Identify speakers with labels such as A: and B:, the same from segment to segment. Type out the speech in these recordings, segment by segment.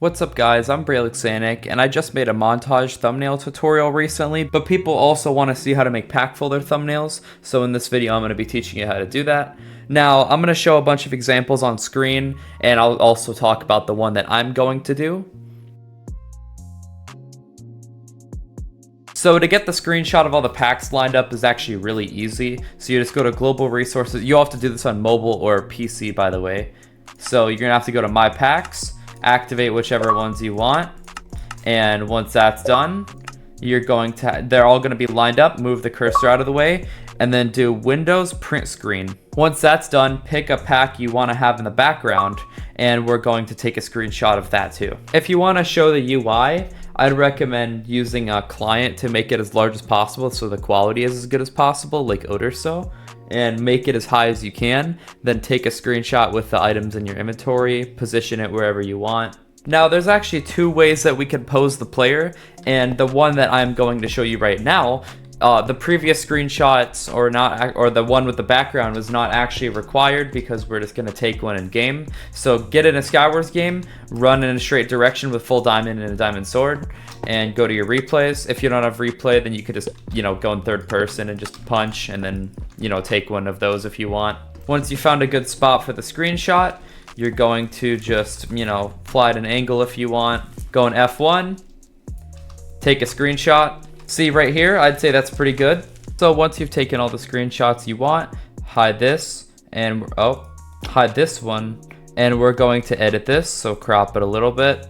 A: What's up guys, I'm xraidse, and I just made a montage thumbnail tutorial recently, but people also want to see how to make pack folder thumbnails, so in this video I'm going to be teaching you how to do that. Now, I'm going to show a bunch of examples on screen, and I'll also talk about the one that I'm going to do. So to get the screenshot of all the packs lined up is actually really easy. So you just go to global resources. You have to do this on mobile or PC, by the way. So you're going to have to go to my packs, activate whichever ones you want, and once that's done, you're going to they're all going to be lined up. Move the cursor out of the way and then do Windows print screen. Once that's done, pick a pack you want to have in the background, and we're going to take a screenshot of that too. If you want to show the UI, I'd recommend using a client to make it as large as possible so the quality is as good as possible, like Oderso, and make it as high as you can. Then take a screenshot with the items in your inventory, position it wherever you want. Now, there's actually two ways that we can pose the player, and the one that I'm going to show you right now, the previous screenshots or the one with the background was not actually required because we're just going to take one in game. So get in a Skywars game, run in a straight direction with full diamond and a diamond sword, and go to your replays. If you don't have replay, then you could just, go in third person and just punch, and then, take one of those if you want. Once you found a good spot for the screenshot, you're going to just, fly at an angle if you want. Go in F1, take a screenshot. See right here, I'd say that's pretty good. So once you've taken all the screenshots you want, hide this and hide this one, and we're going to edit this, so crop it a little bit.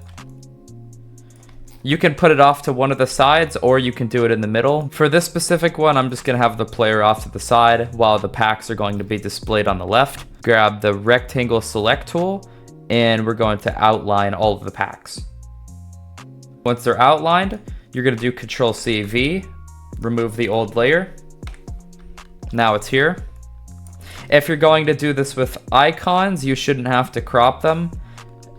A: You can put it off to one of the sides, or you can do it in the middle. For this specific one, I'm just gonna have the player off to the side while the packs are going to be displayed on the left. Grab the rectangle select tool, and we're going to outline all of the packs. Once they're outlined, you're going to do Ctrl+C+V, remove the old layer. Now it's here. If you're going to do this with icons, you shouldn't have to crop them.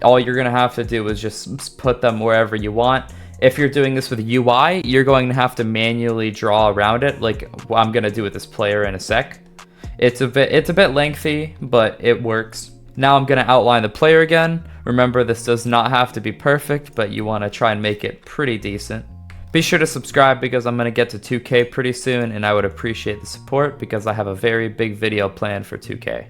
A: All you're going to have to do is just put them wherever you want. If you're doing this with UI, you're going to have to manually draw around it, like I'm going to do with this player in a sec. It's a bit lengthy, but it works. Now I'm going to outline the player again. Remember, this does not have to be perfect, but you want to try and make it pretty decent. Be sure to subscribe because I'm going to get to 2K pretty soon, and I would appreciate the support because I have a very big video planned for 2K.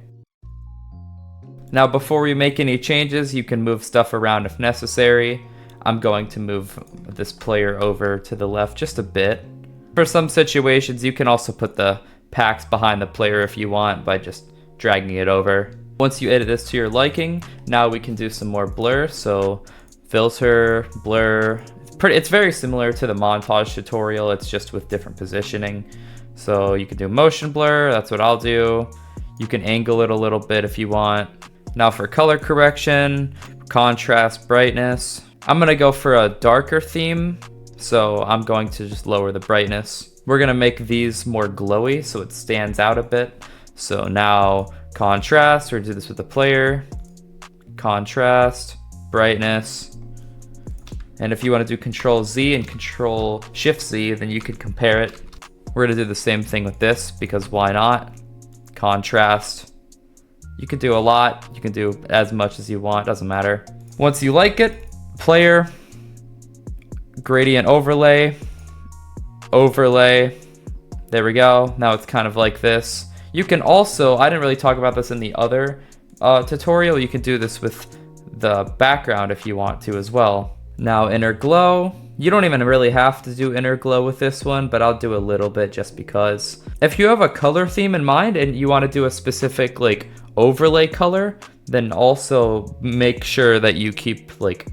A: Now, before we make any changes, you can move stuff around if necessary. I'm going to move this player over to the left just a bit. For some situations, you can also put the packs behind the player if you want by just dragging it over. Once you edit this to your liking, now we can do some more blur. So filter, blur. It's very similar to the montage tutorial, it's just with different positioning. So you can do motion blur, that's what I'll do. You can angle it a little bit if you want. Now for color correction, contrast, brightness, I'm gonna go for a darker theme. So I'm going to just lower the brightness. We're gonna make these more glowy so it stands out a bit. So now contrast, or do this with the player. Contrast, brightness. And if you want to do Ctrl+Z and Ctrl+Shift+Z, then you could compare it. We're going to do the same thing with this because why not? Contrast. You can do a lot. You can do as much as you want. Doesn't matter. Once you like it, player, gradient overlay, overlay. There we go. Now it's kind of like this. You can also, I didn't really talk about this in the other tutorial. You can do this with the background if you want to as well. Now inner glow, you don't even really have to do inner glow with this one, but I'll do a little bit just because. If you have a color theme in mind and you want to do a specific like overlay color, then also make sure that you keep like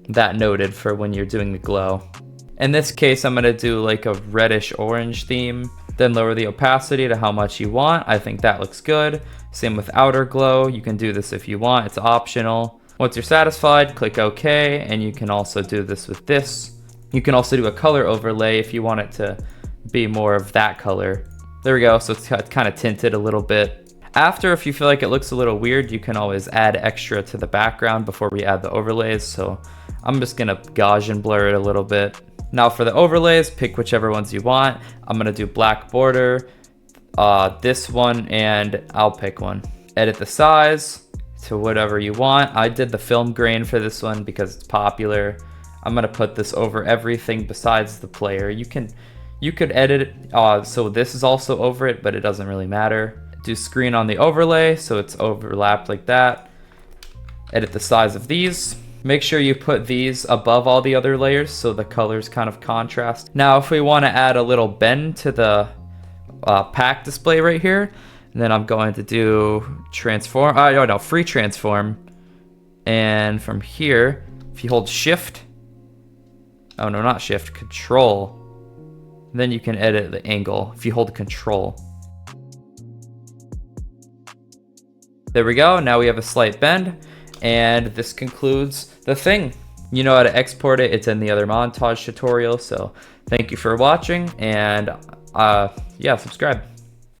A: that noted for when you're doing the glow. In this case, I'm going to do like a reddish orange theme, then lower the opacity to how much you want. I think that looks good. Same with outer glow. You can do this if you want, it's optional. Once you're satisfied, click OK, and you can also do this with this. You can also do a color overlay if you want it to be more of that color. There we go, so it's kind of tinted a little bit. After, if you feel like it looks a little weird, you can always add extra to the background before we add the overlays, so I'm just gonna Gaussian blur it a little bit. Now for the overlays, pick whichever ones you want. I'm gonna do black border, this one, and I'll pick one. Edit the size. to whatever you want. I did the film grain for this one because it's popular. I'm gonna put this over everything besides the player. You could edit it, so this is also over it, but it doesn't really matter. Do screen on the overlay, so it's overlapped like that. Edit the size of these. Make sure you put these above all the other layers so the colors kind of contrast. Now, if we want to add a little bend to the pack display right here, then I'm going to do transform, free transform. And from here, if you hold shift, oh no, not shift, control, then you can edit the angle if you hold control. There we go, now we have a slight bend, and this concludes the thing. You know how to export it, it's in the other montage tutorial, so thank you for watching, and yeah, subscribe.